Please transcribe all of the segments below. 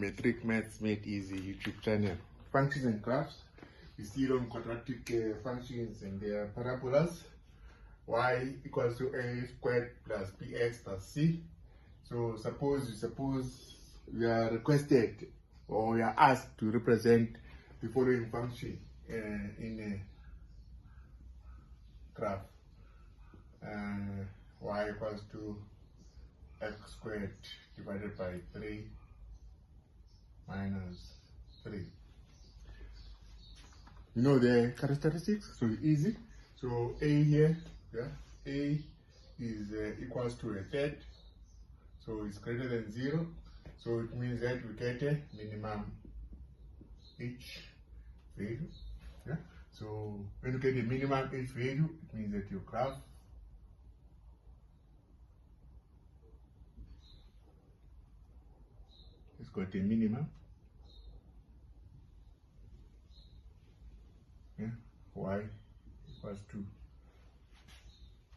Geometric Maths Made Easy YouTube channel. Functions and graphs. We still on quadratic functions and their parabolas. Y equals to a squared plus bx plus c. So suppose we are requested or we are asked to represent the following function in a graph. Y equals to x squared divided by 3 minus 3. You know the characteristics, so easy. So a here, a is equals to a third, so it's greater than 0. So it means that we get a minimum each value. So when you get a minimum each value, it means that your graph has got a minimum. Y equals to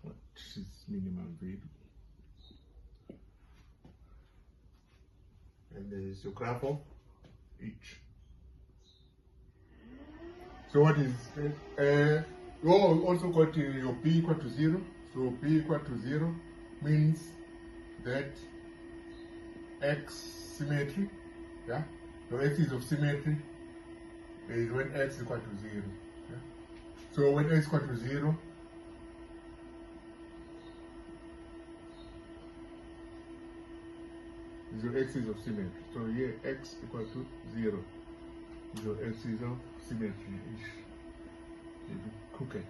what is minimum value, and there is your graph of each. So what is you also got your p equal to 0. So p equal to 0 means that x symmetry, your axis of symmetry is when x equal to 0. So when x equal to 0, is your axis of symmetry. So here x equal to 0 is your axis of symmetry. Maybe crooked.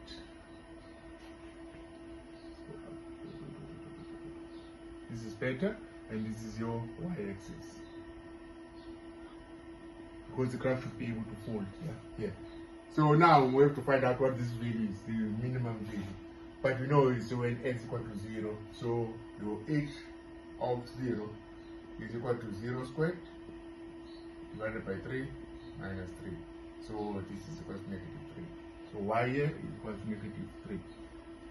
This is better, and this is your y-axis. Because the graph should be able to fold here. So now we have to find out what this value is, the minimum value. But we know it's when x equal to 0. So your h of 0 is equal to 0 squared divided by 3 minus 3. So this is equal to negative 3. So y here is equal to negative 3.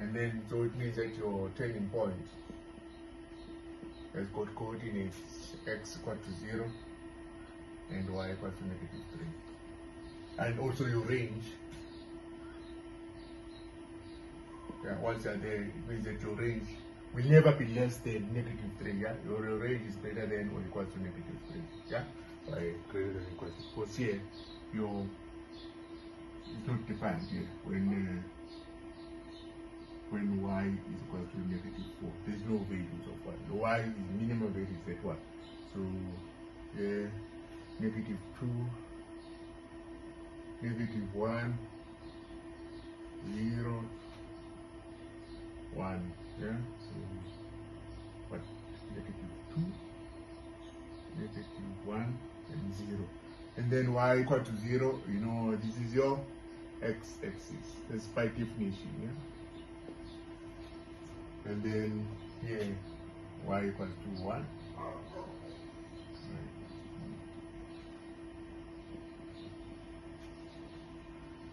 And then, so it means that your turning point has got coordinates x equal to 0 and y equal to negative 3. And also your range, once you're there, it means that your range will never be less than negative 3, Your range is greater than or equal to negative 3, By greater than or equal to. Because here, it's not defined here when y is equal to negative 4. There's no values of y. The y is minimum value is at 1. So, negative 2, negative 1, 0, 1, So what? Negative 2, negative 1, and 0. And then y equal to 0, this is your x-axis. That's by definition, And then here, y equals to 1.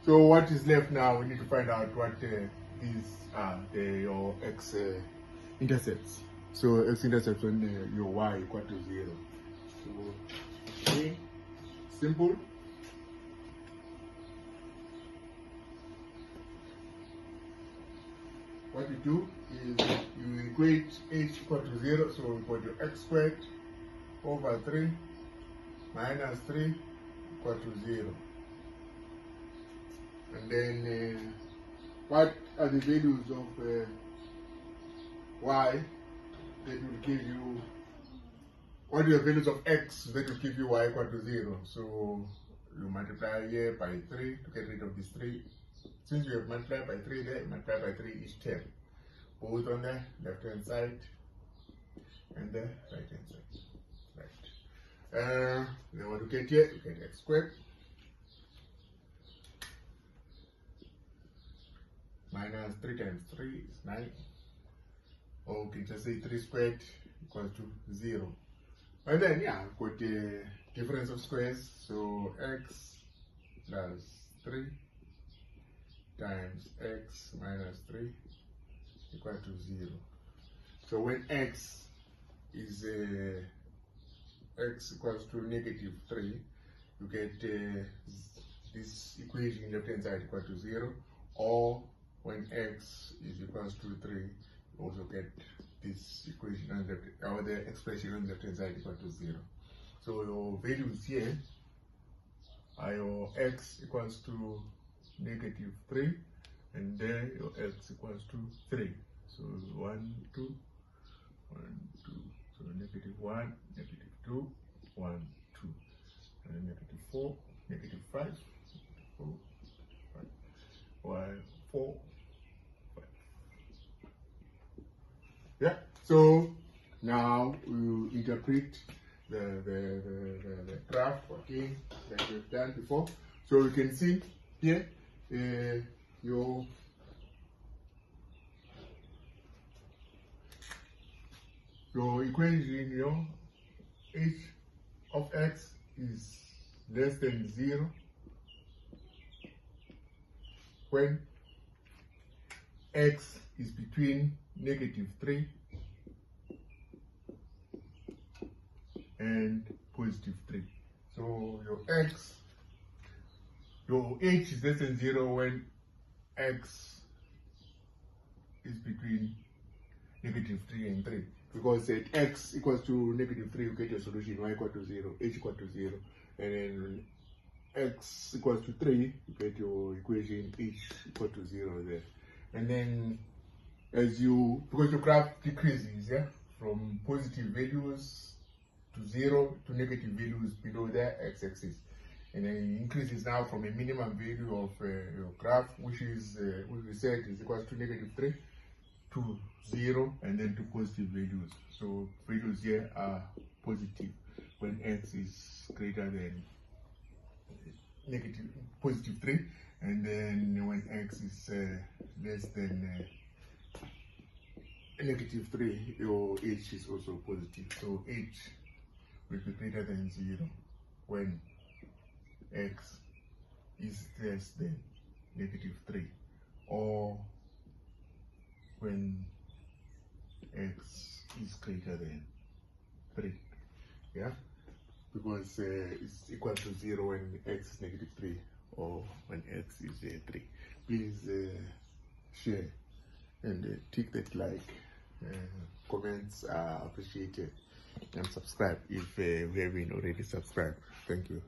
So what is left now? We need to find out what these are, your x-intercepts. So x-intercepts when your y equal to 0. So okay, simple. What you do is you equate h equal to 0. So we put your x squared over 3 minus 3 equal to 0. And then what are the values of y that will give you, what are the values of x that will give you y equal to 0? So you multiply here by 3 to get rid of this 3. Since you have multiplied by 3 there, multiply by 3 each term. Both on the left hand side and the right hand side. Then what you get here, you get x squared minus 3 times 3 is 9. Or we can just say 3 squared equals to 0. And then, got the difference of squares. So x plus 3 times x minus 3 equal to 0. So when x is x equals to -3, you get this equation left hand side equal to 0, or when x is equals to 3, you also get this equation on the, or the expression on the left hand side equal to 0. So your values here are your x equals to -3, and there your x equals to 3. So 1, 2, 1, 2. So -1, -2, 1, 2, and -4, -5, 4, 5, 1, 4, 5. Yeah. So now we interpret the graph again like we've done before. So you can see here your equation, your h of x is less than 0 when x is between -3 and +3. So your h is less than 0 when x is between -3 and 3. Because at x equals to -3, you get your solution y equal to 0, h equal to 0. And then when x equals to 3, you get your equation h equal to 0 there. And then because your graph decreases, yeah, from positive values to 0 to negative values below the x-axis, and then it increases now from a minimum value of your graph, which is which we said is equals to -3, to 0, and then to positive values. So values here are positive when x is greater than +3, and then when x is less than -3, your h is also positive. So h will be greater than 0 when x is less than -3, or when x is greater than 3. Yeah, because it's equal to 0 when x is -3, or when x is 3. Please share and tick that like. Comments are appreciated, and subscribe if you haven't already subscribed. Thank you.